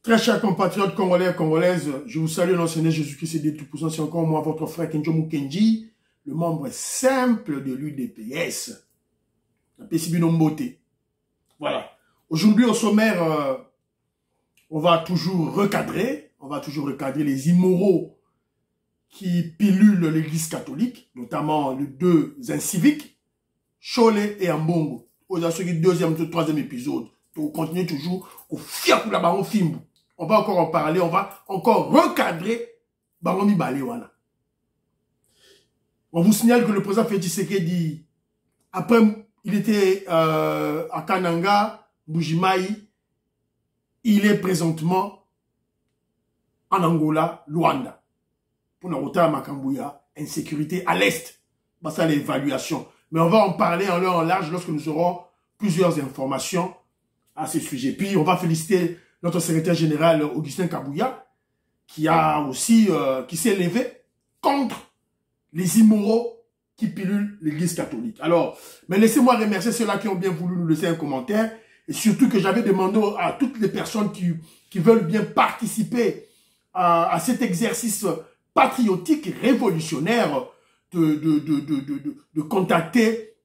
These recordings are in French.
Très chers compatriotes congolais et congolaises, je vous salue dans le Seigneur Jésus-Christ et Dieu Tout-Puissant. C'est encore moi, votre frère Kenjo Mukenji, le membre simple de l'UDPS. Voilà. Aujourd'hui, au sommaire, on va toujours recadrer les immoraux qui pilulent l'église catholique, notamment les deux inciviques, Cholet et Ambongo. Aujourd'hui, deuxième, troisième épisode. On continue toujours au fiakou la baron Fimbu. On va encore en parler, on va encore recadrer baron Mibalewana. On vous signale que le président Félix Tshisekedi, après, il était à Kananga, Bujimaï, il est présentement en Angola, Luanda. Pour nous à Makambouya, insécurité à l'Est. Bah, ça, l'évaluation. Mais on va en parler en long en large lorsque nous aurons plusieurs informations à ce sujet. Puis, on va féliciter notre secrétaire général, Augustin Kabouya, qui a aussi, qui s'est levé contre les immoraux qui pilulent l'église catholique. Alors, mais laissez-moi remercier ceux-là qui ont bien voulu nous laisser un commentaire. Et surtout que j'avais demandé à toutes les personnes qui veulent bien participer à cet exercice patriotique, révolutionnaire, de contacter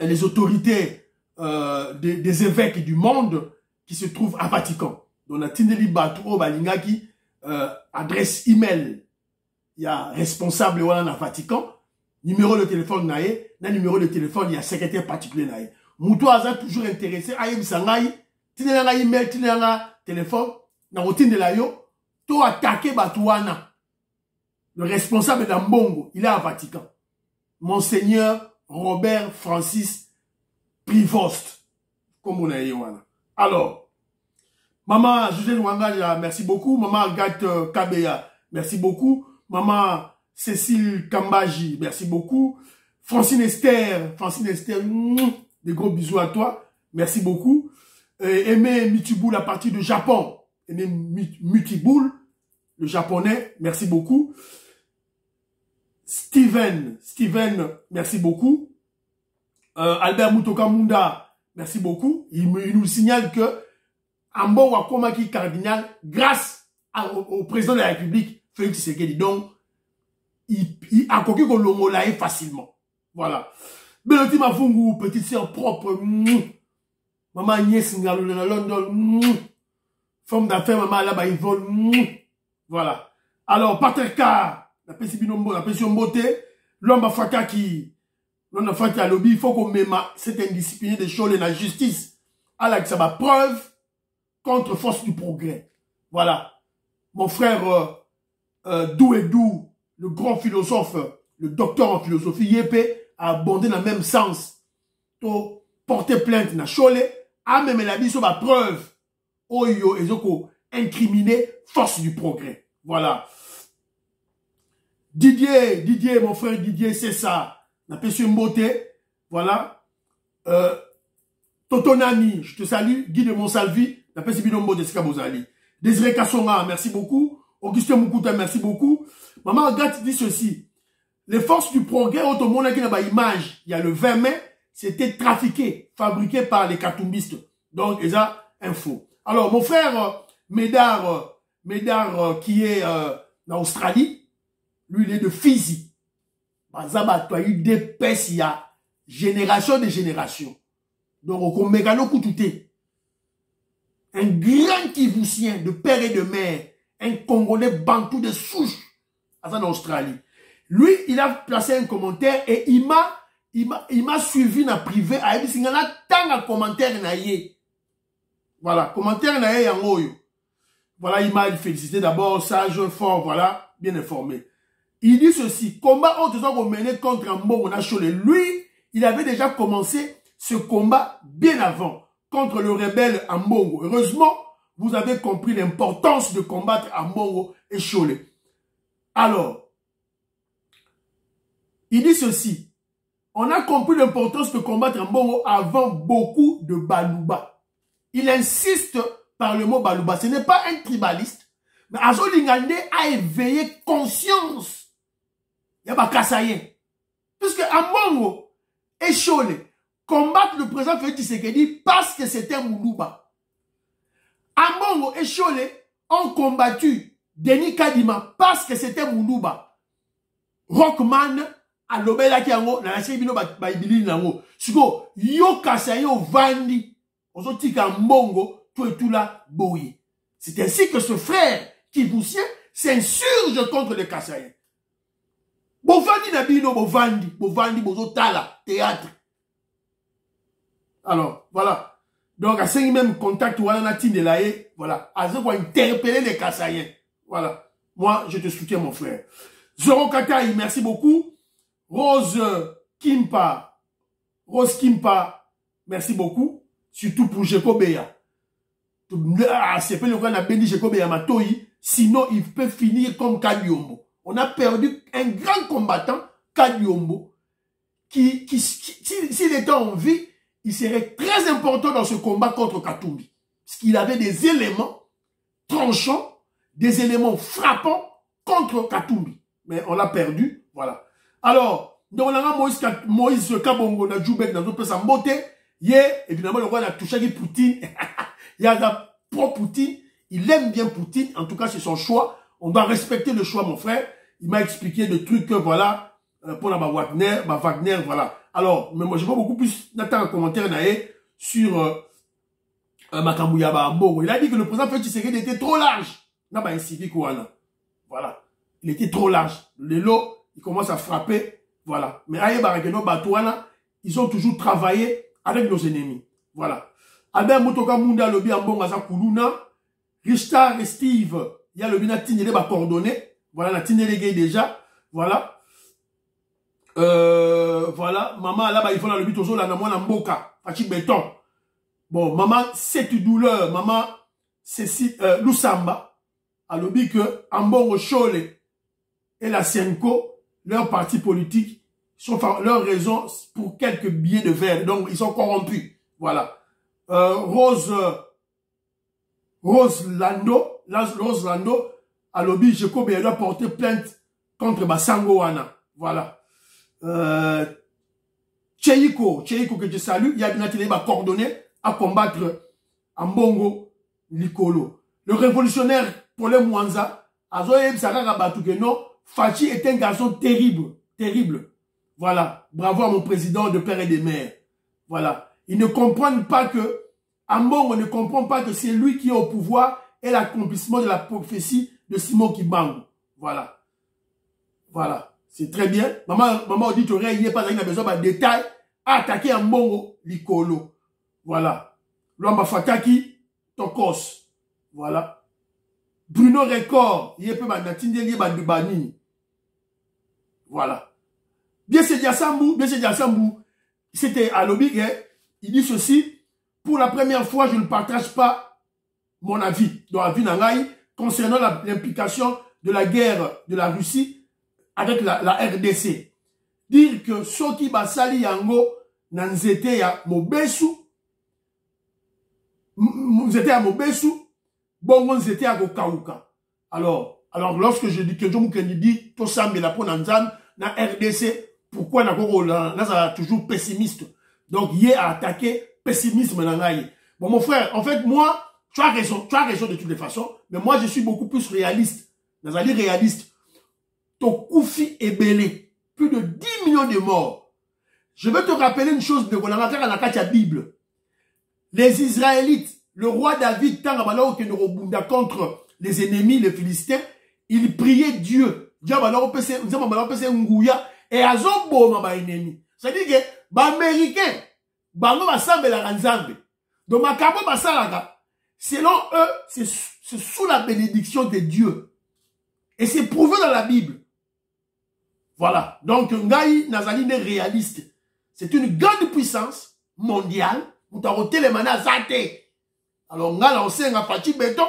les autorités des évêques du monde qui se trouvent à Vatican. Donc, on a Tindeli Baturo Balingaki, adresse email. Il y a responsable à Vatican, numéro de téléphone naé, numéro de téléphone, il y a secrétaire particulier naé. Moutou a toujours intéressé, aïe sangai, tinela email, tinela téléphone, na routine de la yo, to attaqué Batouana. Le responsable d'Ambongo, il est à Vatican. Monseigneur Robert Francis Privost. Comme on a dit, alors, maman José Nwanga, merci beaucoup. Maman Agathe Kabeya, merci beaucoup. Maman Cécile Kambaji, merci beaucoup. Francine Esther, des gros bisous à toi. Merci beaucoup. Aimé Mitiboul à partir de Japon. Aimé Mitiboul, le japonais, merci beaucoup. Steven, merci beaucoup. Albert Mutokamunda, merci beaucoup. Il nous signale que Ambo Wakomaki cardinal, grâce au président de la République, Félix Tshisekedi, donc, il a coqué qu'on l'ongolaye facilement. Voilà. Beloti Mafungu, petite sœur propre, maman Agnès Ngalou de London, femme d'affaires, maman là-bas, il vole, voilà. Alors, Patrick Carr, la Pessibinombo, la Pessimboté, l'homme à Faka qui, l'homme à Faka à lobby, il faut qu'on mette cette indiscipline de Cholet dans la justice. Alors, que ça va preuve contre force du progrès. Voilà. Mon frère, Douedou, le grand philosophe, le docteur en philosophie, Yépé, a abondé dans le même sens. Pour porter plainte dans Cholet, a même la vie sur ma preuve. Oyo, et zoko, incriminer force du progrès. Voilà. Didier, mon frère Didier, c'est ça. La Pession Mboté. Voilà. Totonami, je te salue. Guy de Monsalvi, la Pession Binombo de Skabozali. Désiré Kassonga, merci beaucoup. Augustin Moukouta, merci beaucoup. Maman Agathe dit ceci. Les forces du progrès, au monde qui n'a pas image, il y a le 20 mai, c'était trafiqué, fabriqué par les katumbistes. Donc, il y a info. Alors, mon frère Médard qui est en Australie, lui, il est de Fiji. Bazaba, tu as eu des pèses, il y a génération de génération. Donc, au mégalo koutouté. Un grand Kivousien de père et de mère, un Congolais bantou de souche, en Australie. Lui, il a placé un commentaire et il m'a suivi dans privé. Il y a tant de commentaires. Voilà, commentaire na ye en oyo. Voilà, il m'a félicité d'abord, sage, fort, voilà, bien informé. Il dit ceci, combat autres mené contre Mbongo na Cholet. Lui, il avait déjà commencé ce combat bien avant, contre le rebelle Mbongo. Heureusement, vous avez compris l'importance de combattre Mbongo et Cholet. Alors, il dit ceci, on a compris l'importance de combattre Mbongo avant beaucoup de Balouba. Il insiste par le mot Balouba. Ce n'est pas un tribaliste, mais Azo Lingande a éveillé conscience. Il y a pas Kassayen. Puisque Mbongo et Cholet combattent le président Félix Tshisekedi parce que c'est un Moulouba. Ambongo et Chole ont combattu Denis Kadima parce que c'était Moulouba. Rockman a lobela ki yango na nasi bino ba ibili nango. Siko yo kasa yo vandi ozo tika mbongo tout là boye. C'est ainsi que ce frère Kibousien s'insurge contre les Kassaïens. Bovandi na bino bovandi bozo tala théâtre. Alors voilà. Donc, à ce même contact, voilà, voilà, à ce qu'on interpeller les Kassaïens. Voilà. Moi, je te soutiens, mon frère. Zoro Kakai, merci beaucoup. Rose Kimpa, merci beaucoup. Surtout pour Jekobeya. C'est pas le cas, on a béni Jekobeya Matoi. Sinon, il peut finir comme Kadiombo. On a perdu un grand combattant, Kadiombo, qui s'il était en vie, il serait très important dans ce combat contre Katumbi. Parce qu'il avait des éléments tranchants, des éléments frappants contre Katumbi. Mais on l'a perdu, voilà. Alors, donc on a Moïse Kabongo, na Djoubek, dans notre sa beauté. Évidemment, le roi a touché Poutine. Il y a pro-Poutine. Il aime bien Poutine. En tout cas, c'est son choix. On doit respecter le choix, mon frère. Il m'a expliqué des trucs, voilà, pour la Wagner, voilà. Alors, mais moi, je vois beaucoup plus d'attendre un commentaire sur Makamouyaba Mbongo. Il a dit que le président Félix Tshisekedi était trop large. Voilà. Il était trop large. Les lots, il commence à frapper. Voilà. Mais Aye Barakeno Batouana, ils ont toujours travaillé avec nos ennemis. Voilà. Albert Moutoka Munda Lobi Ambongo Aza Koulouna. Richard et Steve, il y a le bina Tinele ba coordonné. Voilà, la Tinele Gay déjà. Voilà. Voilà, maman là-bas, il faut le but aux la namona mboka, fachi béton. Bon, maman, cette douleur, maman, c'est Lusamba, a le but que Ambongo Chole et la Senko, leur parti politique, sont leur raison pour quelques billets de verre. Donc, ils sont corrompus. Voilà. Rose Lando, a le but, Jacob, elle doit porter plainte contre Basango Wana. Voilà. Cheiko que je salue, il y a bien été coordonné à combattre Ambongo Likolo. Le révolutionnaire Paulin Mwanza, Azoye Sarara Batukeno, Fachi est un garçon terrible. Voilà. Bravo à mon président de père et de mère. Voilà. Ils ne comprennent pas que Ambongo ne comprend pas que c'est lui qui est au pouvoir et l'accomplissement de la prophétie de Simon Kibangu. Voilà. Voilà. C'est très bien. Maman dit qu'il n'y a pas besoin de détails. Attaquer un Mbongo Likolo. Voilà. Lomba Fataki, Tokos. Voilà. Bruno Record, il y a peu de Banini. Voilà. Bien c'est Diasambou. C'était à l'obig. Il dit ceci. Pour la première fois, je ne partage pas mon avis. Dans la vie d'Angaï, concernant l'implication de la guerre de la Russie avec la RDC. Dire que Soki Basali Yango Nanzete ya Mobesu, Bongo Nzete ya Gokauka. Alors lorsque je dis que je me dis, tout ça, mais la peau Nanzan, na RDC, pourquoi n'a toujours pessimiste? Donc, il a attaqué pessimisme Nangaï. Bon, mon frère, en fait, moi, tu as raison de toutes les façons, mais moi, je suis beaucoup plus réaliste. Nazali réaliste. Tokoufi est belé. Plus de 10 millions de morts. Je veux te rappeler une chose de la Bible. Les Israélites, le roi David, contre les ennemis, les Philistins, il priait Dieu. Dieu et Azombo ma ennemi. C'est-à-dire que les Américains, donc selon eux, c'est sous la bénédiction de Dieu. Et c'est prouvé dans la Bible. Voilà. Donc, Ngaï Nazali est réaliste. C'est une grande puissance mondiale. Moutaroté les manas zate. Alors, Nga lancé un parti béton.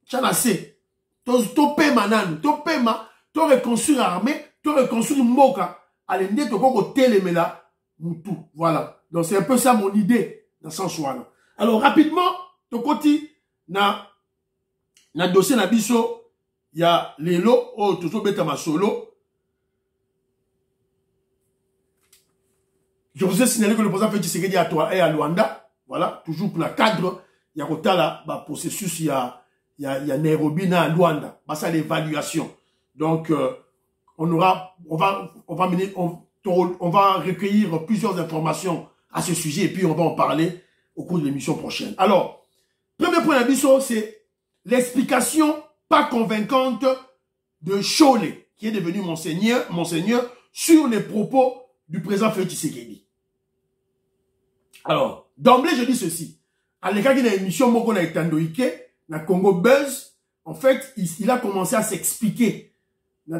Tchanase. Topé manan. Topé ma. To reconstruire l'armée. To reconstruire Moka. Allez, to koko télémela. Moutou. Voilà. Donc, c'est un peu ça mon idée. Dans ce sens-là. Alors, rapidement, to koti na dossier na biso. Il y a les lots. Oh, toujours bêta ma solo. Je vous ai signalé que le président Félix Tshisekedi est à Luanda. Voilà, toujours pour la cadre il y a un processus, il y a Nairobi, à Luanda, ça l'évaluation. Donc, on va recueillir plusieurs informations à ce sujet et puis on va en parler au cours de l'émission prochaine. Alors, premier point d'abisso, c'est l'explication pas convaincante de Cholet, qui est devenu monseigneur sur les propos du président Félix Tshisekedi. Alors, d'emblée, je dis ceci. À l'écart d'une émission Moko na Etandoike, na Congo Buzz, en fait, il a commencé à s'expliquer. Il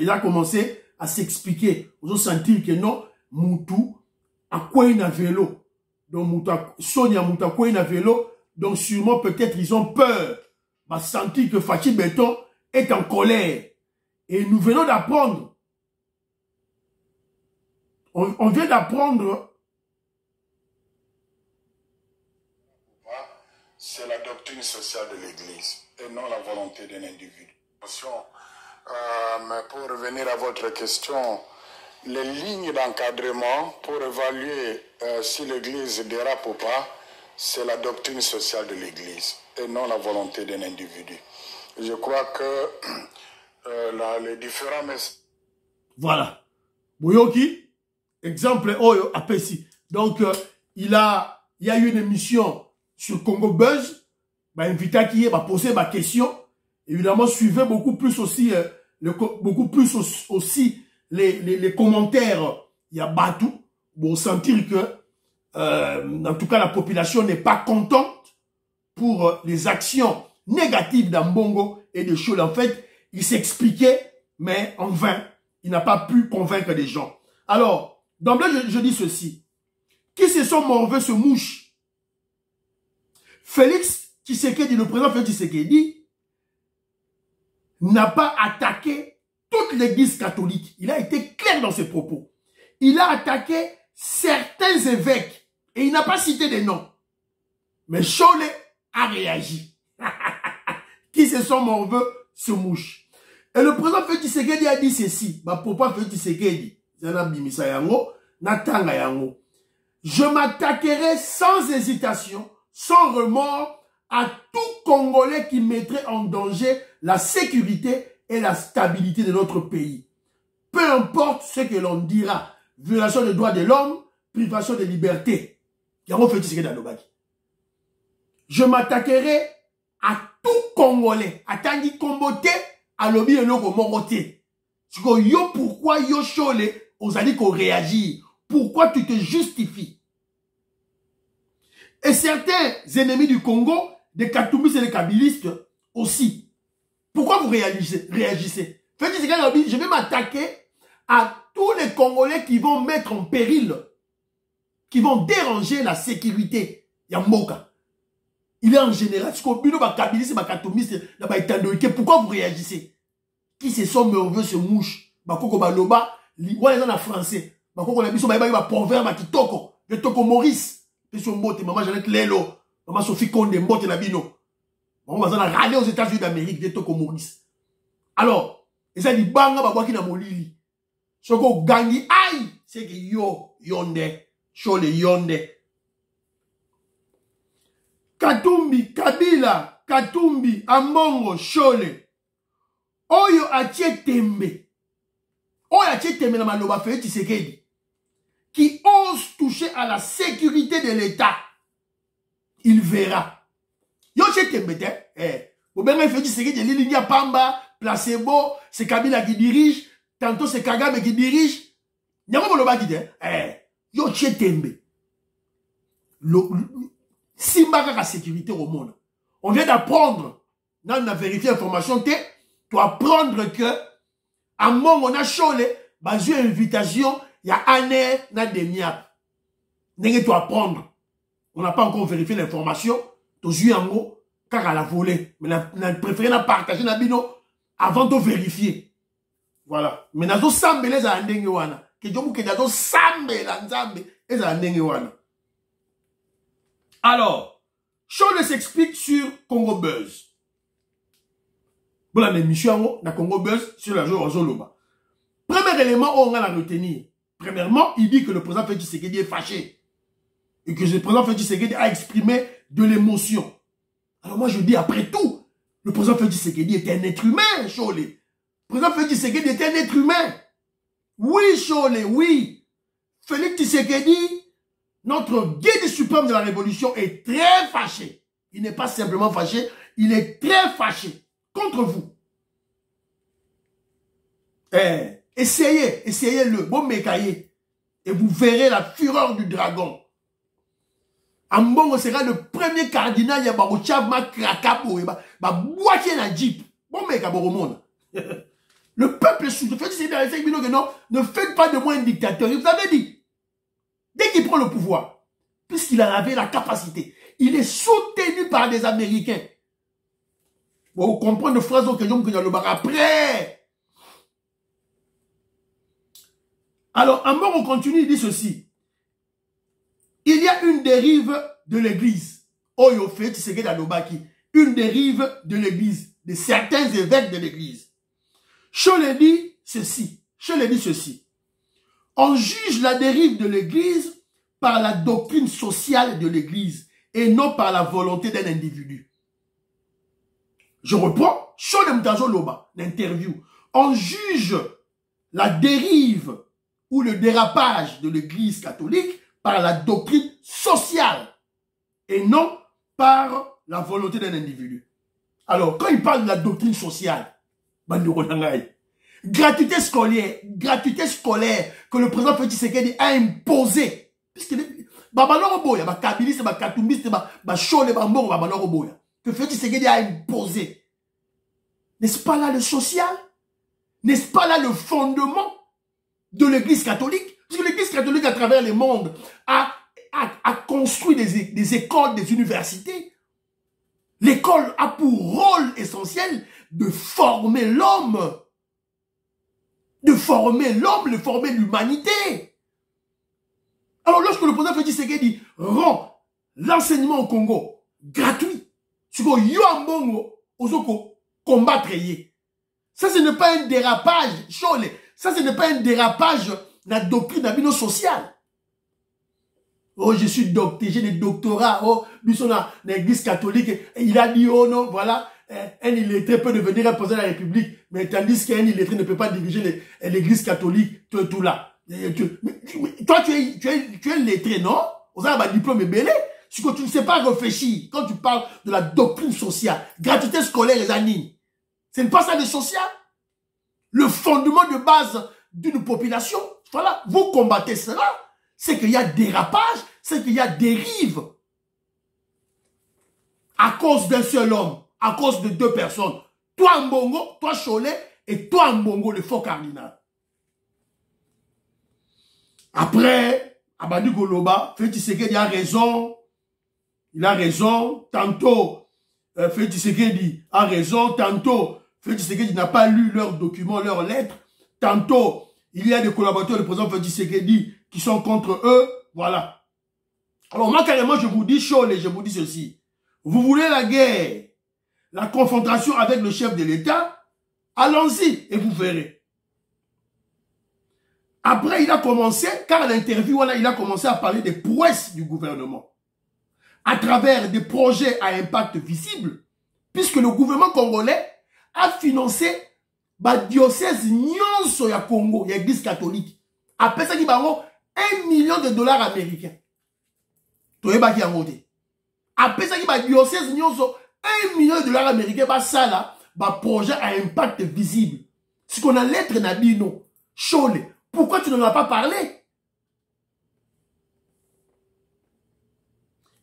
a commencé à s'expliquer. Vous avez senti que non, Moutou a quoi un vélo. Donc, Moutou, Sonia Moutou a quoi un vélo. Donc, sûrement, peut-être, ils ont peur. Bah, senti que Fachi Béton est en colère. Et nous venons d'apprendre. On vient d'apprendre. C'est la doctrine sociale de l'Église et non la volonté d'un individu. Mais pour revenir à votre question, les lignes d'encadrement pour évaluer si l'Église dérape ou pas, c'est la doctrine sociale de l'Église et non la volonté d'un individu. Je crois que les différents messages... Voilà. Boyoki, exemple, Oyo, Apesi. Donc, il y a eu une émission sur Congo Buzz, invité qui va poser ma question. Évidemment, suivez beaucoup plus aussi, les commentaires. Il y a Batou, pour sentir que, en tout cas, la population n'est pas contente pour les actions négatives d'Ambongo et de Cholet. En fait, il s'expliquait, mais en vain. Il n'a pas pu convaincre les gens. Alors, d'emblée, je dis ceci. Qui se sont morveux se mouche? Félix Tshisekedi, le président Félix Tshisekedi, n'a pas attaqué toute l'église catholique. Il a été clair dans ses propos. Il a attaqué certains évêques et il n'a pas cité des noms. Mais Cholet a réagi. Qui se sont morveux se mouche. Et le président Félix Tshisekedi a dit ceci. Pourquoi Félix Tshisekedi? Je m'attaquerai sans hésitation, sans remords, à tout Congolais qui mettrait en danger la sécurité et la stabilité de notre pays. Peu importe ce que l'on dira. Violation des droits de l'homme, privation de liberté. Je m'attaquerai à tout Congolais. Atandi Kombote, à l'obi et l'oko moroté. Yo, pourquoi yo Cholet, on a dit qu'on réagit. Pourquoi tu te justifies? Et certains ennemis du Congo, des Katoumis et des Kabylistes aussi. Pourquoi vous réagissez? Je vais m'attaquer à tous les Congolais qui vont mettre en péril, qui vont déranger la sécurité. Yamboka. Il est en général. Pourquoi vous réagissez? Qui se sont morveux se mouche? Bakoko baloba, les gens en français. Bakoko la biso ba proverbe qui toko. Le toko Maurice. Maman Jeannette Lelo, maman Sophie Konde, Mbote Nabino. On va râler aux États-Unis d'Amérique, des toko Maurice. Alors, et ça dit banga babaki na molili. Soko gangi aïe, c'est que yo yonde, Cholet yonde. Katumbi, Kabila, Katumbi, Ambongo, Cholet. Oyo atie tembe. Oyo atie tembe na maloba Félix Tshisekedi. Qui ose toucher à la sécurité de l'État, il verra. Yo tembete, vous bien fait Tshisekedi de l'Ilia Pamba, placebo, c'est Kabila qui dirige, tantôt c'est Kagame qui dirige. Nyama moloba qui dit, yo tembe. Simba la sécurité au monde. On vient d'apprendre, on a vérifié l'information, tu dois apprendre que, à mon on a Cholet, basé invitation, il y a année, na demiap. N'est-ce pas apprendre? On n'a pas encore vérifié l'information. Tu joues en gros, car à la volée. Mais on a préféré la partager na bino avant de vérifier. Voilà. Mais nous avons sambe les andenge wana. Que Dieu vous que nous avons sambe la nzambe les andenge wana. Alors, Cholet s'explique sur Congo Buzz. Bon, la émission na Congo Buzz sur la journée Zoloba. Premier élément, on a retenir. Premièrement, il dit que le président Félix Tshisekedi est fâché. Et que le président Félix Tshisekedi a exprimé de l'émotion. Alors moi je dis, après tout, le président Félix Tshisekedi était un être humain, Cholé. Le président Félix Tshisekedi était un être humain. Oui, Cholé, oui. Félix Tshisekedi, notre guide suprême de la révolution, est très fâché. Il n'est pas simplement fâché, il est très fâché contre vous. Essayez-le, bon mécaillé, et vous verrez la fureur du dragon. Ambongo sera le premier cardinal ya barochav krakapo et ba boitié na jeep. Bon mec à monde. Le peuple est sous. Ne faites pas de moi un dictateur. Il vous avait dit. Dès qu'il prend le pouvoir, puisqu'il en avait la capacité, il est soutenu par des Américains. Vous comprenez les phrases que j'aime que le bar après. Alors, Ambongo continue, il dit ceci. Il y a une dérive de l'église. Oyo fait, tu sais que une dérive de l'église, de certains évêques de l'église. Je le dis ceci. On juge la dérive de l'église par la doctrine sociale de l'église et non par la volonté d'un individu. Je reprends, l'interview. On juge la dérive ou le dérapage de l'église catholique par la doctrine sociale et non par la volonté d'un individu. Alors, quand il parle de la doctrine sociale, gratuité scolaire que le président Félix Tshisekedi a imposé. Puisque que Félix Tshisekedi a imposé. N'est-ce pas là le social? N'est-ce pas là le fondement de l'église catholique? Parce que l'église catholique à travers le monde a construit des écoles, des universités. L'école a pour rôle essentiel de former l'homme. De former l'homme, de former l'humanité. Alors lorsque le président Félix Tshisekedi rend l'enseignement au Congo gratuit, ce que Yoambongo osoko combattre, ça ce n'est pas un dérapage, ça ce n'est pas un dérapage la doctrine d'abino social. Oh, je suis docteur, j'ai des doctorats. Oh, lui, son l'église catholique, il a dit, oh non, voilà, un illettré peut devenir un président de la République, mais tandis qu'un illettré ne peut pas diriger l'église catholique, tout là. Toi, tu es lettré, non? Vous avez un diplôme belé. Ce que tu ne sais pas réfléchir quand tu parles de la doctrine sociale, gratuité scolaire, les amis. Ce n'est pas ça le social. Le fondement de base d'une population, voilà, vous combattez cela, c'est qu'il y a dérapage, c'est qu'il y a dérive. À cause d'un seul homme, à cause de deux personnes. Toi Mbongo, toi Cholet, et toi Mbongo, le faux cardinal. Après, Abadi Goloba, Félix Tshisekedi a raison. Il a raison. Tantôt, Félix Tshisekedi a raison. Tantôt, Félix Tshisekedi n'a pas lu leurs documents, leurs lettres. Tantôt, il y a des collaborateurs du président Félix Tshisekedi qui sont contre eux. Voilà. Alors moi, carrément, je vous dis chaud et je vous dis ceci. Vous voulez la guerre, la confrontation avec le chef de l'État? Allons-y et vous verrez. Après, il a commencé, car à l'interview, voilà, il a commencé à parler des prouesses du gouvernement. À travers des projets à impact visible, puisque le gouvernement congolais a financé le diocèse nyonso ya Congo, ya église catholique. Après ça, il y a $1 million américains. Après ça, il y a diocèse nyonso, $1 million américains, ça là, projet à impact visible. Ce qu'on a lettre Nabino, Chole. Pourquoi tu n'en as pas parlé?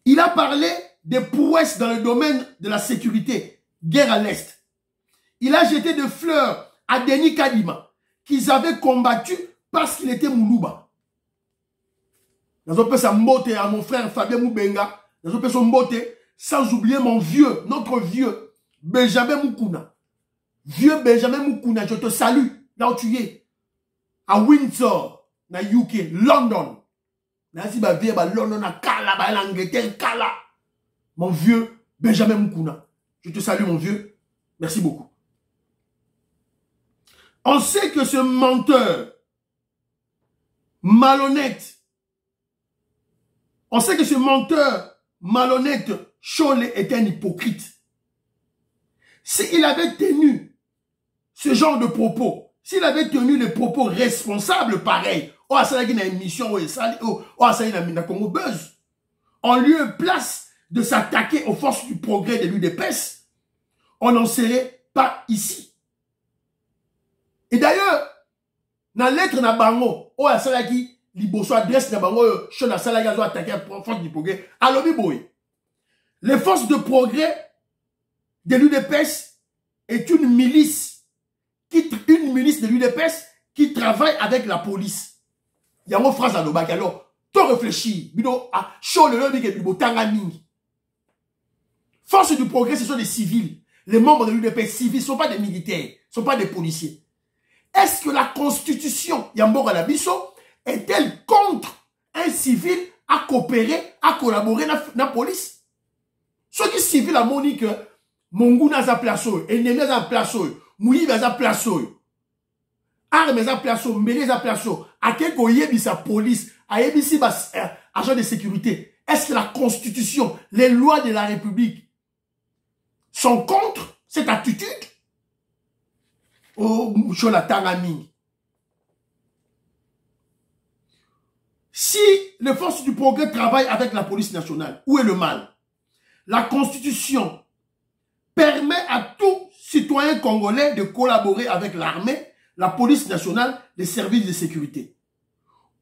Il a parlé des prouesses dans le domaine de la sécurité, guerre à l'Est. Il a jeté des fleurs à Denis Kadima, qu'ils avaient combattu parce qu'il était Moulouba. Dans un peu sa mbote à mon frère Fabien Moubenga, dans un peu son mbote, sans oublier mon vieux, notre vieux, Benjamin Moukouna. Vieux Benjamin Moukouna, je te salue, là où tu es. À Windsor, na UK, London. Nasi ba vie ba London na Kala, ba l'Angleterre Kala. Mon vieux Benjamin Moukouna. Je te salue mon vieux. Merci beaucoup. On sait que ce menteur malhonnête, Cholet est un hypocrite. S'il avait tenu ce genre de propos, s'il avait tenu les propos responsables pareils, on lieu et place de s'attaquer aux forces du progrès de l'UDPS, on n'en serait pas ici. Et d'ailleurs, dans la lettre na bango, on a ça qui liboso adresse na bango, je na ça qui attaquer aux forces du progrès. Alors, les forces de progrès de l'UDPS est une milice de l'UDPS qui travaille avec la police. Il y a une phrase à l'obak. Alors, tu réfléchis. Force du progrès, ce sont des civils. Les membres de l'UDPS civils ne sont pas des militaires, ne sont pas des policiers. Est-ce que la constitution Yambora Labiso est-elle contre un civil à coopérer, à collaborer avec la police? Ceux qui civils à Monique, Mongouna a place, ennemi a place, Mouyi a place, Armes a place, Mbélé a place, Akeko Yebi sa police, Ayebisi agent de sécurité. Est-ce que la constitution, les lois de la République sont contre cette attitude? Oh, si les forces du progrès travaillent avec la police nationale, où est le mal? La constitution permet à tout citoyen congolais de collaborer avec l'armée, la police nationale, les services de sécurité.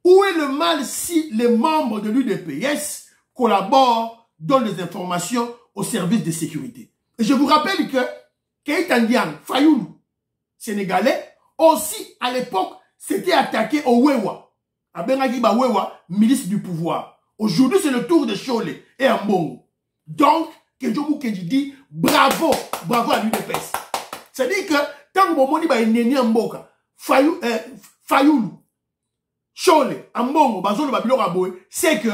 Où est le mal si les membres de l'UDPS collaborent, donnent des informations aux services de sécurité? Et je vous rappelle que Keïta Ndiang, Fayoulou, Sénégalais, aussi à l'époque, s'était attaqué au Wewa. À Bengagiba Wewa, milice du pouvoir. Aujourd'hui, c'est le tour de Cholet et Ambongo. Donc, Kenjomu Kenji dit bravo, bravo à l'UDPS. C'est-à-dire que, tant que mon dit, il Mboka, Fayoulou, Cholet, Ambongo, Bazolo, Babilo Raboé, c'est que,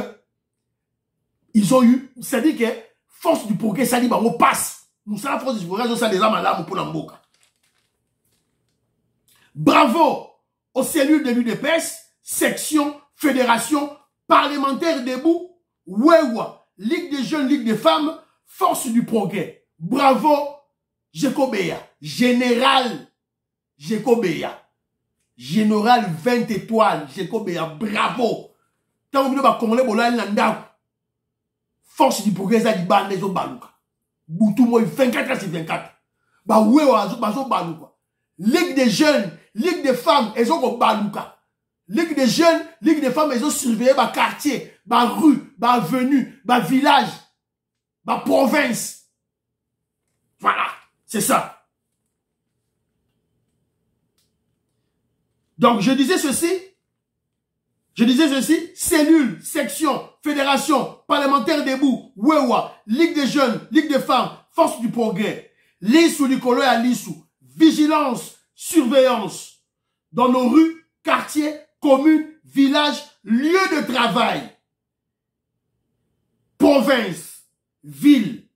ils ont eu, c'est-à-dire que, force du progrès, ça dit, bah, on passe. Nous sommes la force du progrès, ça des âmes à l'âme pour l'Amboka. Bravo aux cellules de l'UDPS, section, fédération, parlementaire debout, Wewa, Ligue des jeunes, Ligue des femmes, force du progrès. Bravo, Jekobeya, général Jekobeya, général 20 étoiles, Jekobeya, bravo. Tant que vous avez force du progrès, ça dit bandé, zo baluka. Boutou moi 24 à 24. Bah Wewa, zo baluka. Ligue des jeunes, Ligue des femmes, elles ont baluka. Ligue des jeunes, Ligue des femmes, elles ont surveillé ma quartier, ma rue, ma avenue, ma village, ma province. Voilà, c'est ça. Donc, je disais ceci, cellule, section, fédération, parlementaire debout, Wewa, Ligue des jeunes, Ligue des femmes, force du progrès, Lissou, Nicolo et Alissou, vigilance, surveillance, dans nos rues, quartiers, communes, villages, lieux de travail, province, ville.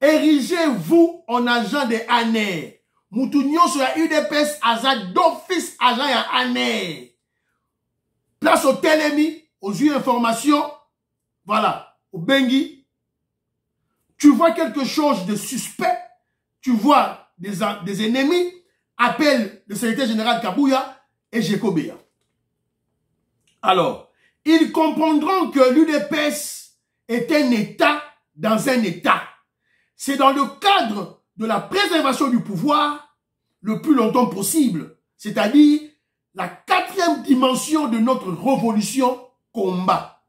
Érigez-vous en agent des ANER. Moutounion sur la UDPS, agent d'office, agent à ANER. Place au télémi, aux yeux d'information, voilà, au Bengi. Tu vois quelque chose de suspect, tu vois des ennemis, appelle le secrétaire général Kabouya et Jekobeya. Alors, ils comprendront que l'UDPS est un État dans un État. C'est dans le cadre de la préservation du pouvoir le plus longtemps possible, c'est-à-dire la 4e dimension de notre révolution combat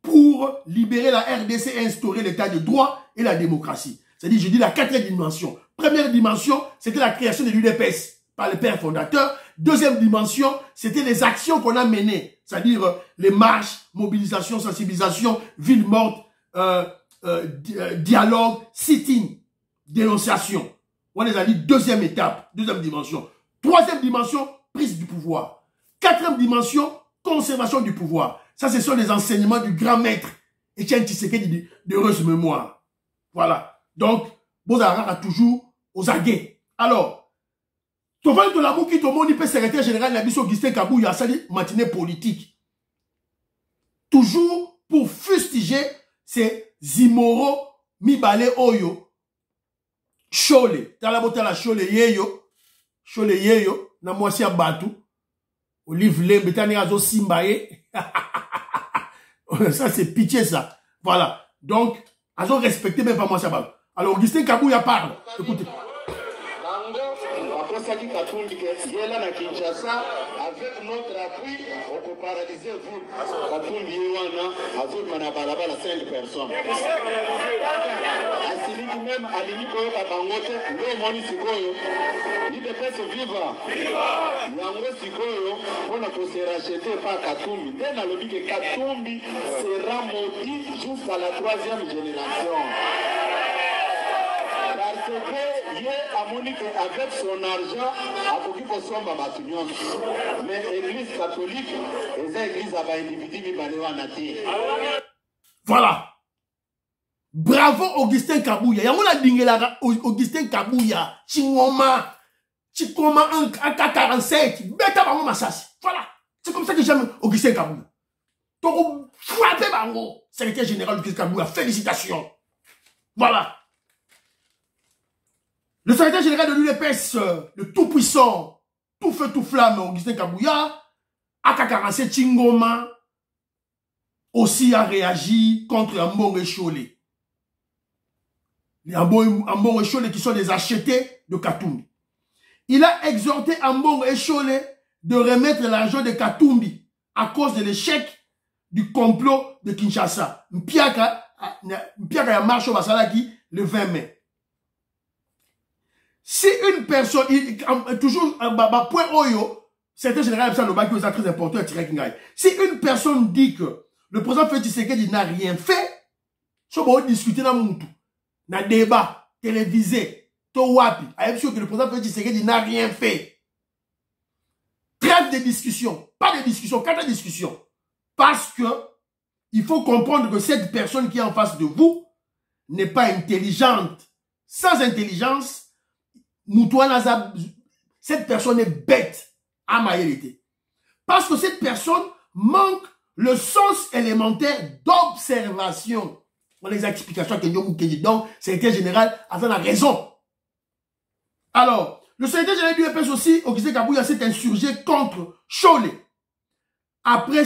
pour libérer la RDC et instaurer l'état de droit et la démocratie. C'est-à-dire, je dis la 4e dimension. Première dimension, c'était la création de l'UDPS par le père fondateur. Deuxième dimension, c'était les actions qu'on a menées, c'est-à-dire les marches, mobilisation, sensibilisation, ville morte, dialogue, sitting, dénonciation. On les a dit deuxième étape, deuxième dimension. Troisième dimension, prise du pouvoir. 4e dimension, conservation du pouvoir. Ça, ce sont les enseignements du grand maître Etienne Tshisekedi d'heureuse mémoire. Voilà. Donc, Bozara a toujours aux aguets. Alors, Toval de la Mouki, Tomoni, secrétaire général Nabiso Augustin Kabouya, ça dit matinée politique. Toujours pour fustiger ces immoraux mibale oyo Chole tala botala Chole yeyo na mwasi ya batu Olive Lembe tani azo simbaye ça c'est pitié ça voilà donc azo respecté même pas mwasi ya batu. Alors Augustin Kabouya parle, écoutez. Saki Katumbi yela na Kinshasa avec notre appui on peut paralyser vous Katumbi yewana azot mana balabala 5 personnes asili même alini ko ka bangote le moni sikoyo ni de pese viva yango sikoyo on a ko se racheter par Katumbi dès na lobi que Katumbi sera maudit jusqu'à la 3e génération. Parce que Dieu a monique avec son argent a beaucoup de sommes à Batunion. Mais l'église catholique, les églises à individu voilà. Bravo Augustin Kabouya. Yamona dingela Augustin Kabouya. Chingoma en AK-47. Beta bango masasi. Voilà. C'est comme ça que j'aime Augustin Kabouya. Donc, frappez bango. Secrétaire général Augustin Kabouya. Félicitations. Voilà. Le secrétaire général de l'UDPS, le tout-puissant, tout feu, tout flamme, Augustin Kabouya, AK-47 Chingoma, aussi a réagi contre Ambong et Cholé. Les Ambong et Cholé qui sont des achetés de Katumbi. Il a exhorté Ambong et Cholé de remettre l'argent de Katumbi à cause de l'échec du complot de Kinshasa. Mpiaka ya marche au Basalaki le 20 mai. Si une personne, toujours, point oyo, certains généraux, ça, le bac, c'est très important, si une personne dit que le président Félix Tshisekedi n'a rien fait, ça va discuter dans mon tout. Dans le débat télévisé, Towapi, avec sûr que le président Félix Tshisekedi n'a rien fait. Trêve de discussion, pas de discussion, pas de discussion. Parce que, il faut comprendre que cette personne qui est en face de vous n'est pas intelligente. Sans intelligence, cette personne est bête à maïlité. Parce que cette personne manque le sens élémentaire d'observation. Dans les explications que nous donc, secrétaire général a raison. Alors, le secrétaire général du EPS aussi, Augustin Kabouya, s'est insurgé contre Cholé. Après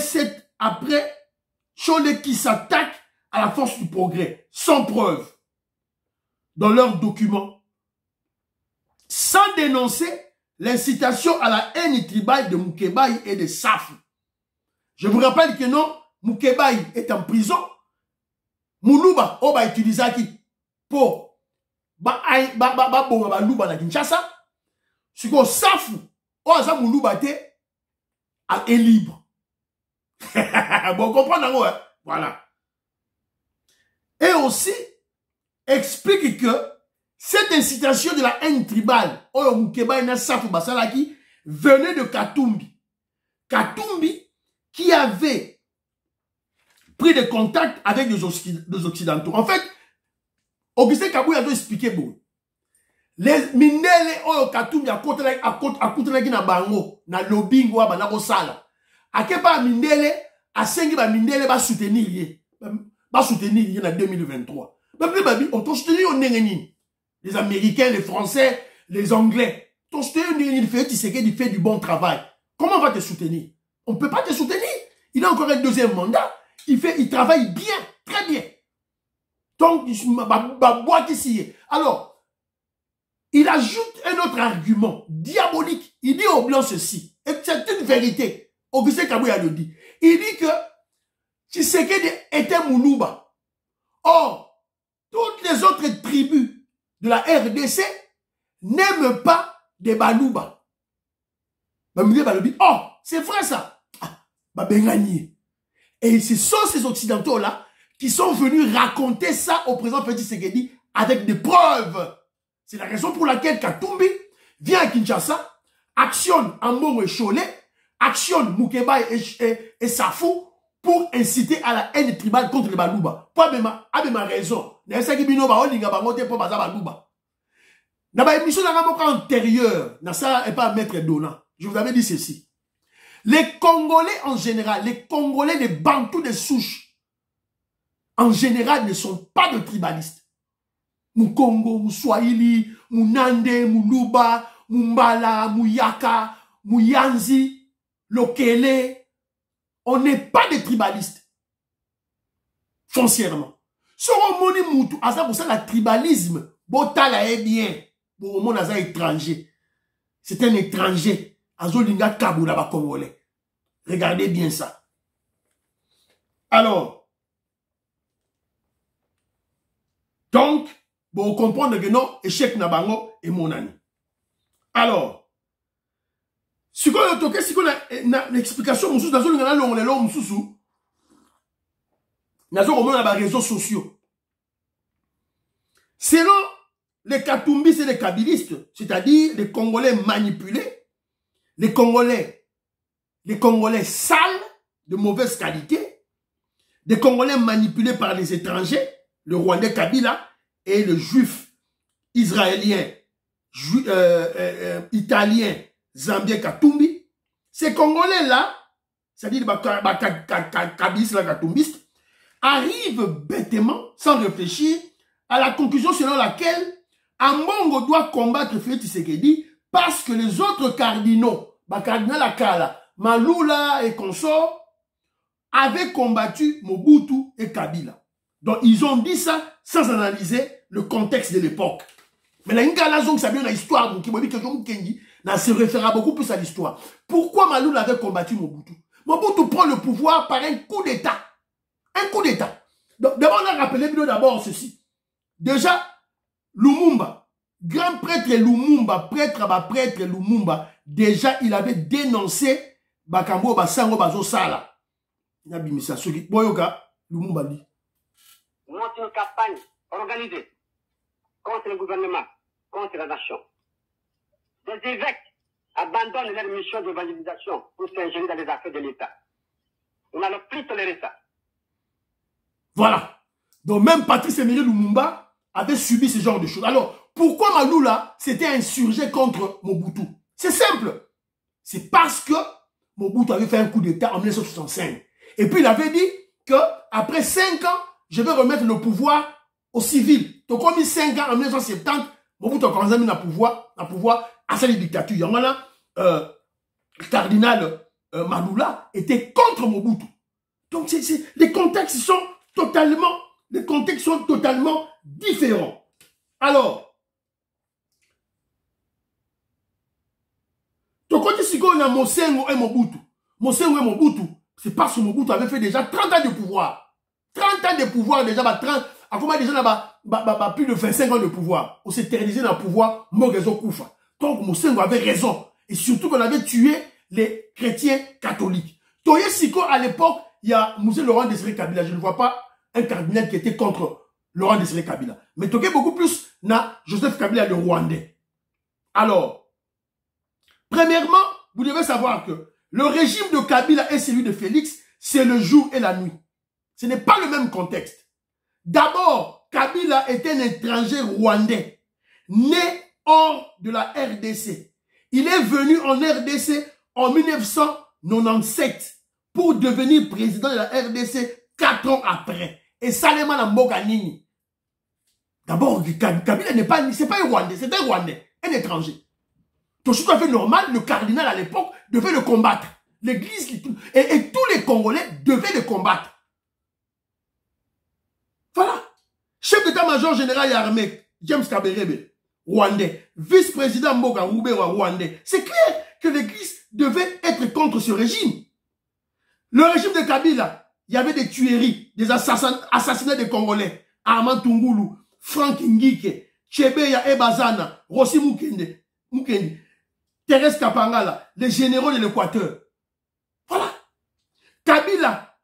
Cholé qui s'attaque à la force du progrès, sans preuve, dans leurs documents, sans dénoncer l'incitation à la haine tribale de Moukébaï et de Safou. Je vous rappelle que non, Moukébaï est en prison. Moulouba, on va utiliser qui pour Louba na Kinshasa. Ce que Safou, on va Moulouba est libre. Bon, comprenez, hein? Voilà. Et aussi, explique que cette incitation de la haine tribale, venait de Katumbi. Katumbi qui avait pris des contacts avec des Occidentaux. En fait, Augustin Kabouya a expliqué bon. Les Mindele oyo Katumbi a kotelaki na bango na lobbying wa bana ko sala. Akepa Mindele asengi ba Mindele ba soutenir ye. Ba soutenir ye na 2023. Ba babi on to soutenir on nengeni. Les Américains, les Français, les Anglais. Ton soutenir, il fait du bon travail. Comment on va te soutenir? On ne peut pas te soutenir. Il a encore un deuxième mandat. Il travaille bien, très bien. Donc, alors, il ajoute un autre argument diabolique. Il dit aux Blancs ceci. Et c'est une vérité. Augustin Kabouya le dit. Il dit que Tshisekedi était Moulouba. Or, toutes les autres tribus de la RDC n'aiment pas des Balouba. Oh, c'est vrai ça. Et ce sont ces Occidentaux-là qui sont venus raconter ça au président Félix Tshisekedi avec des preuves. C'est la raison pour laquelle Katumbi vient à Kinshasa, actionne Ambong et Cholé, actionne Moukébaï et Safou pour inciter à la haine tribale contre les Balouba. Pour ma raison. Dans la émission antérieure, je vous avais dit ceci. Les Congolais en général, les Congolais, les Bantous de souche, en général, ne sont pas de tribalistes. Mukongo, Muswahili, Munande, Muluba, Mumbala, Muyaka, Muyanzi, Lokele. On n'est pas des tribalistes. Foncièrement. Si on moni moutou, à ça pour ça, le tribalisme, Botala est bien. Pour mon asa étranger. C'est un étranger. Azolinga Kaboula ba Congolais. Regardez bien ça. Alors, donc, bon, comprendre que non, échec Nabango et mon ami. Alors, si on a une explication, nous avons les réseaux sociaux. Selon les Katumbis et les Kabilistes, c'est-à-dire les Congolais manipulés, les Congolais sales, de mauvaise qualité, des Congolais manipulés par les étrangers, le Rwandais Kabila et le juif israélien, italien, Zambien Katumbi. Ces Congolais-là, c'est-à-dire Kabilistes et Katumbistes, arrivent bêtement, sans réfléchir, à la conclusion selon laquelle Ambongo doit combattre Félix Tshisekedi parce que les autres cardinaux, Cardinal Akala, Malula et consorts, avaient combattu Mobutu et Kabila. Donc ils ont dit ça sans analyser le contexte de l'époque. Mais là, ça vient dans l'histoire, donc ça se réfère beaucoup plus à l'histoire. Pourquoi Malula avait combattu Mobutu? Mobutu prend le pouvoir par un coup d'État. Un coup d'État. Donc d'abord, on a rappelé d'abord ceci. Déjà, Lumumba, grand prêtre Lumumba, prêtre Lumumba, déjà il avait dénoncé Bakambo Basango Bazo Sala. Boyoka, Lumumba dit. Monte une campagne organisée contre le gouvernement, contre la nation. Des évêques abandonnent leur mission d'évangélisation pour s'ingérer dans les affaires de l'État. On n'allait plus tolérer ça. Voilà. Donc même Patrice Emery Lumumba avait subi ce genre de choses. Alors, pourquoi Malula s'était insurgé contre Mobutu? C'est simple. C'est parce que Mobutu avait fait un coup d'État en 1965. Et puis il avait dit que après 5 ans, je vais remettre le pouvoir aux civils. Donc on a mis 5 ans en 1970, Mobutu a commencé à mettre le pouvoir à sa dictature. Il y en a le cardinal Malula était contre Mobutu. Donc les contextes sont totalement différents. Alors, donc quand tu on a Mosengo et Mobutu, c'est parce que Mobutu avait fait déjà 30 ans de pouvoir. 30 ans de pouvoir déjà, à comment déjà plus de 25 ans de pouvoir. On s'est éternisé dans le pouvoir, Mogezo Koufa. Donc Mosengo avait raison. Et surtout qu'on avait tué les chrétiens catholiques. Toye Siko, à l'époque, il y a Moussé Laurent Désiré Kabila. Je ne vois pas un cardinal qui était contre Laurent Désiré Kabila. Mais Toye beaucoup plus na Joseph Kabila, le Rwandais. Alors, premièrement, vous devez savoir que le régime de Kabila et celui de Félix, c'est le jour et la nuit. Ce n'est pas le même contexte. D'abord, Kabila était un étranger rwandais, né hors de la RDC. Il est venu en RDC en 1997 pour devenir président de la RDC 4 ans après. Et Salema Mboganini. D'abord, Kabila n'est pas, c'est pas un Rwandais, c'est un Rwandais, un étranger. Donc, c'est tout à fait normal, le cardinal à l'époque devait le combattre. L'église et tous les Congolais devaient le combattre. Voilà. Chef d'état-major général armé, James Kaberebe, Rwandais. Vice-président Mboga Roubera, Rwandais. C'est clair que l'église devait être contre ce régime. Le régime de Kabila, il y avait des tueries, des assassinats de Congolais. Armand Tungulu, Frank Ngike, Chebeya Ebazana, Rossi Mukende, Thérèse Kapangala, les généraux de l'Équateur. Voilà. Kabila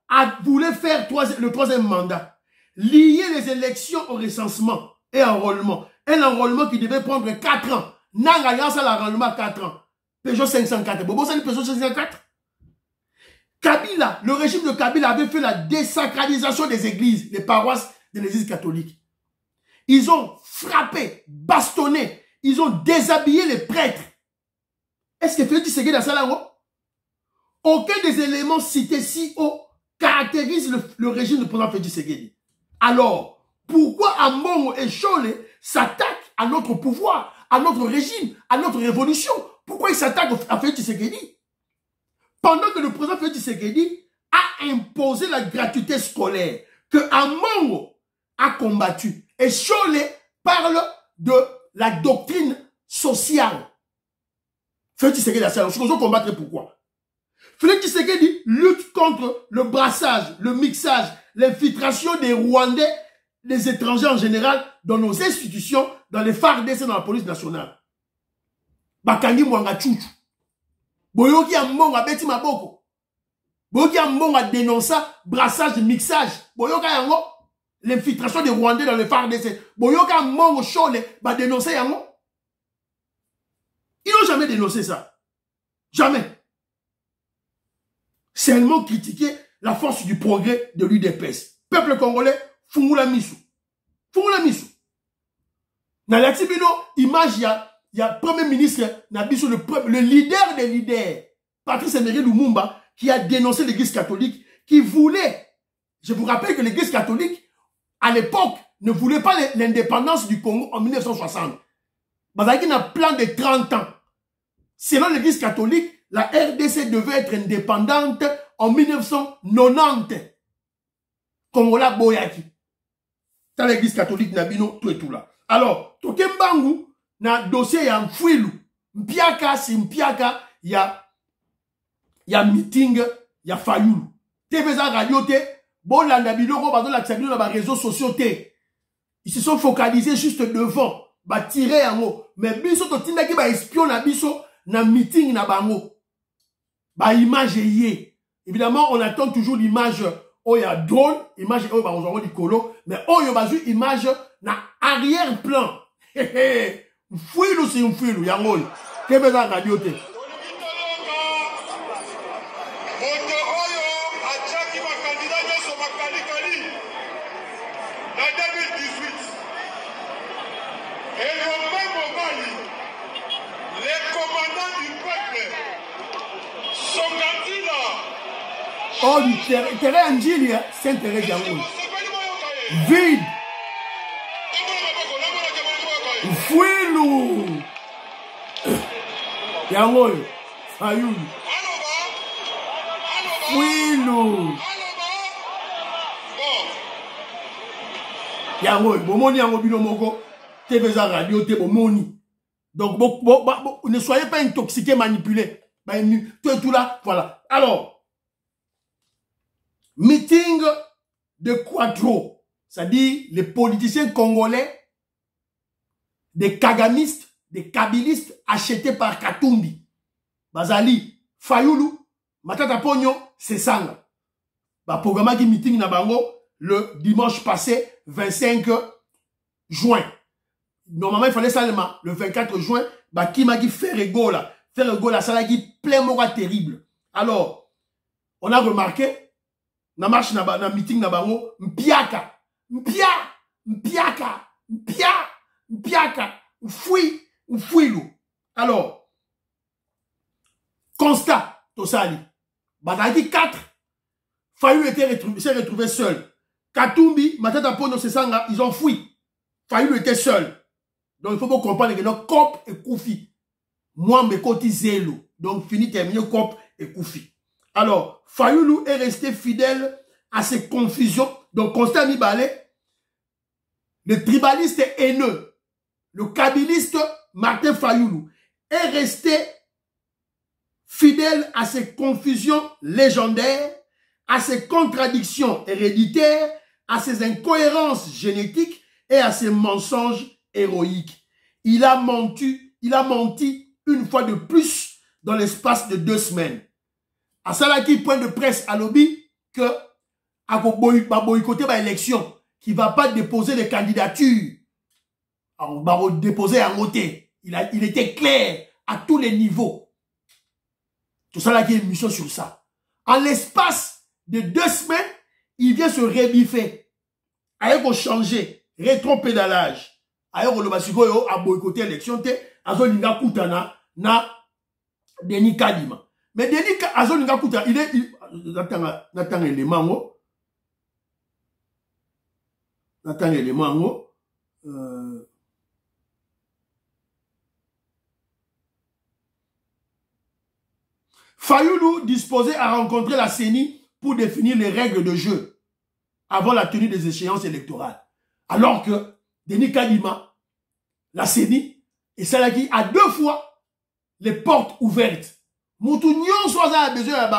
voulu faire le 3e mandat. Lier les élections au recensement et enrôlement. Un enrôlement qui devait prendre 4 ans. Nanga Yassa l'enrôlement 4 ans. Peugeot 504. Bobo, c'est le Peugeot 504. Kabila, le régime de Kabila avait fait la désacralisation des églises, les paroisses de l'église catholique. Ils ont frappé, bastonné, ils ont déshabillé les prêtres. Est-ce que Félix Tshisekedi a ça là? Aucun des éléments cités si haut caractérise le régime du président Félix Tshisekedi. Alors, pourquoi Ambongo et Chole s'attaque à notre pouvoir, à notre régime, à notre révolution? Pourquoi il s'attaque à Félix Tshisekedi? Pendant que le président Félix Tshisekedi a imposé la gratuité scolaire, que Amongo a combattu. Et Cholet parle de la doctrine sociale. Félix Tshisekedi a ça. Je vais combattre pourquoi? Félix Tshisekedi lutte contre le brassage, le mixage, l'infiltration des Rwandais, des étrangers en général, dans nos institutions, dans les FARDC, dans la police nationale. Bakangi Mwanga Tchouchou. Boyoki a mbongo a beti maboko. Boyoki a mbongo a dénoncé brassage, mixage. Boyoka yango, l'infiltration des Rwandais dans les FARDC. Boyoka a mbongo Cholet, ba dénoncer yango. Ils n'ont jamais dénoncé ça. Jamais. Seulement critiquer la force du progrès de l'UDPS. Peuple congolais, Fungula Misu. Fungula Misu. Dans la Tibino, image, il y a Premier ministre, Nabiso, le leader des leaders, Patrice Emery Lumumba, qui a dénoncé l'Église catholique, qui voulait, je vous rappelle que l'Église catholique, à l'époque, ne voulait pas l'indépendance du Congo en 1960. Bazaki a un plan de 30 ans. Selon l'Église catholique, la RDC devait être indépendante en 1990. Congola Boyaki. Dans l'Église catholique, Nabino, tout et tout là. Alors, Tokembangu, na dossier ya Mfwilu. Mpiaka, si Mpiaka, ya meeting, ya Fayulu. TVza radio te, bon la Nabino, dans la réseaux sociaux te. Ils se sont focalisés juste devant, ba tirer en haut. Mais biso to tindaki ba espion na biso, na meeting na bango. Ba image yé. Évidemment, on attend toujours l'image oh ya drone, image oh ba on di colo, mais oh yo bazu image na arrière-plan. Fouilou c'est un fouilou yango. Que beza radio te. Oh, du terrain Angilia, c'est un terrain Yangoul. Vide. Fouilou. Yangoul. Fayoul. Fouilou. Yangoul. Bomoni Yangoul Binomoko. TVza radio, te bomoni. Donc, ne soyez pas intoxiqués, manipulés. Tout là, voilà. Alors, meeting de Quadro, c'est-à-dire les politiciens congolais, des kagamistes, des kabilistes achetés par Katumbi, Bazali, Fayoulou, Matata Pogno, Sesanga. Bah, programme qui meeting na bango le dimanche passé, 25 juin. Normalement, il fallait seulement le 24 juin, bah, qui m'a dit faire rigola, ça l'a dit plein moral terrible. Alors, on a remarqué, na marche na meeting na bango mpiaka fouilou. Alors constat tosali badaki 4 Fayulu s'est retrouvé seul. Katumbi Matata Pono Sesanga ils ont fui. Fayulu était seul. Donc il faut comprendre que notre Cop et Koufi moi me koti zélo. Donc fini terminé Cop et Koufi. Alors, Fayulu est resté fidèle à ses confusions. Donc, Constant Mibale, le tribaliste haineux, le kabiliste Martin Fayulu, est resté fidèle à ses confusions légendaires, à ses contradictions héréditaires, à ses incohérences génétiques et à ses mensonges héroïques. Il a menti une fois de plus dans l'espace de 2 semaines. À Salaki, point de presse à lobby, que a boycotté l'élection, qui ne va pas déposer les candidatures. On va déposer à voter. Il était clair à tous les niveaux. Tout ça là qui est une mission sur ça. En l'espace de 2 semaines, il vient se rebiffer. Aïe changer, rétro-pédalage. Aïe le basiko a boycotté l'élection, azo linga kutana na Denis Kadima. Mais Denis Azoninga Kouta, il est... Nathan élément. Fayoulou disposait à rencontrer la CENI pour définir les règles de jeu avant la tenue des échéances électorales. Alors que Denis Kadima, la CENI, et celle qui a 2 fois les portes ouvertes. Moutou nyon soit a besoin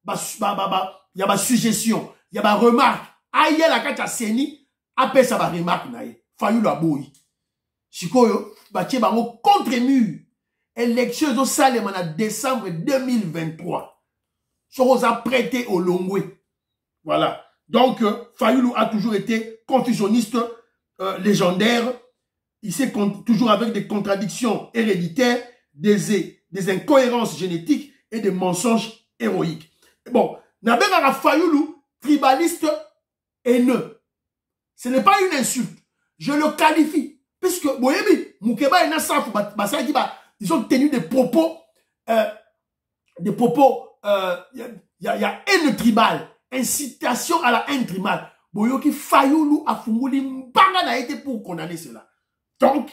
il y a ma suggestion, il y a ma remarque. Aïe la kacha CENI, après ça va remarque naïe. Fayoulou a boui. Chikoyo, batie bango contre-mur. Élection de Salem en décembre 2023. Chose à prêter au Longwe. Voilà. Donc, Fayoulou a toujours été confusionniste légendaire. Il s'est toujours avec des contradictions héréditaires, des incohérences génétiques et des mensonges héroïques. Bon, Nabega Fayoulou, tribaliste haineux. Ce n'est pas une insulte. Je le qualifie. Puisque, Boyebi, Moukeba et Nassaf, ils ont tenu des propos, il y a haine tribale, incitation à la haine tribale. Boyoki Fayoulou a Fungouli Mbanga n'a été pour condamner cela. Donc,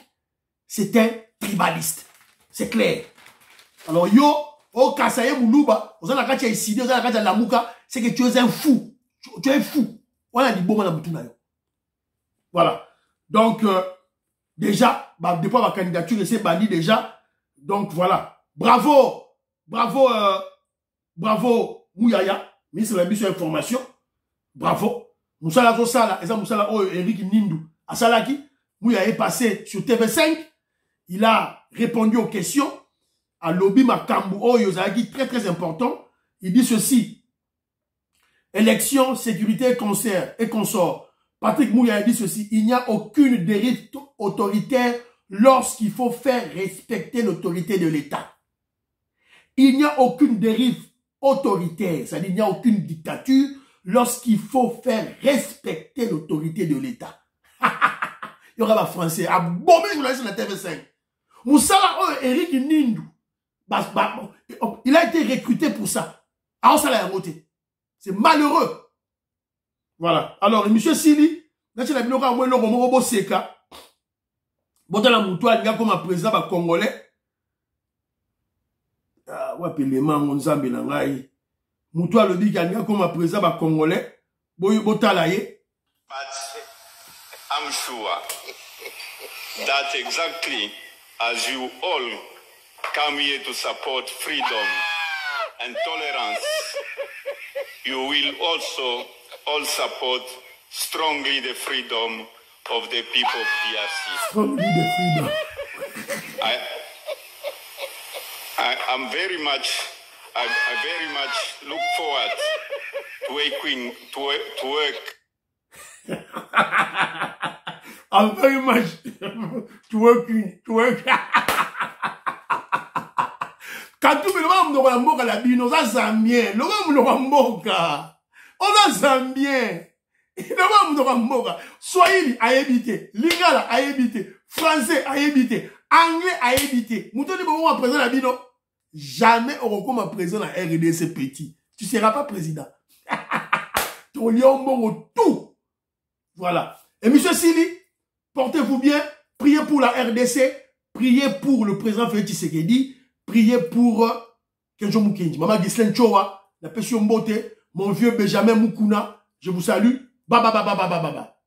c'est un tribaliste. C'est clair. Alors, yo, oh, Kasaye Moulouba, vous avez la ici, vous avez la Lamouka, c'est que tu es un fou. Tu es fou. Voilà, dit bon, voilà. Donc, déjà, bah, depuis ma candidature, c'est banni déjà. Donc, voilà. Bravo. Bravo, bravo, Mouyaya, ministre de la mission information. Bravo. Moussala Zosala, et ça Moussala, oh, Eric Nindou. À Salaki, Mouyaya est passé sur TV5. Il a répondu aux questions. À Lobby Makambu, oh, Yozaki, très, très important. Il dit ceci. Élection, sécurité, concert et consort. Patrick Mouyaya dit ceci. Il n'y a aucune dérive autoritaire lorsqu'il faut faire respecter l'autorité de l'État. Il n'y a aucune dérive autoritaire, c'est-à-dire il n'y a aucune dictature lorsqu'il faut faire respecter l'autorité de l'État. Il y aura un français, un bon journaliste de la TV5. Moussala, oh, Eric Nindou, il a été recruté pour ça. Alors ça l'a voté. C'est malheureux. Voilà. Alors, M. Sili, quand il a dit que Seka, Botala Moutoua, il y a comme un président congolais. Ouais, puis les mains, on s'en mélange. Moutoua le dit qu'il y a comme un président congolais. Botala ye. But I'm sure that exactly as you all come here to support freedom and tolerance, you will also all support strongly the freedom of the people of DRC. Strongly the freedom. I very much look forward to work. I'm very much to work. Quand tu me demandes la bino, ça zambien. Le mboka. On a zambien. Swahili a évité, Lingala a évité, Français a évité, Anglais a évité. Moutoni Bobo à présent la bino. Jamais on recommande à présent la RDC petit. Tu seras pas président. Ton lion bongo tout. Voilà. Et monsieur Sili, portez-vous bien. Priez pour la RDC. Priez pour le président Félix Tshisekedi. Priez pour Kenjo Mukendi. Maman Ghislaine Chowa. La Pession Mbote. Mon vieux Benjamin Mukuna. Je vous salue. Baba.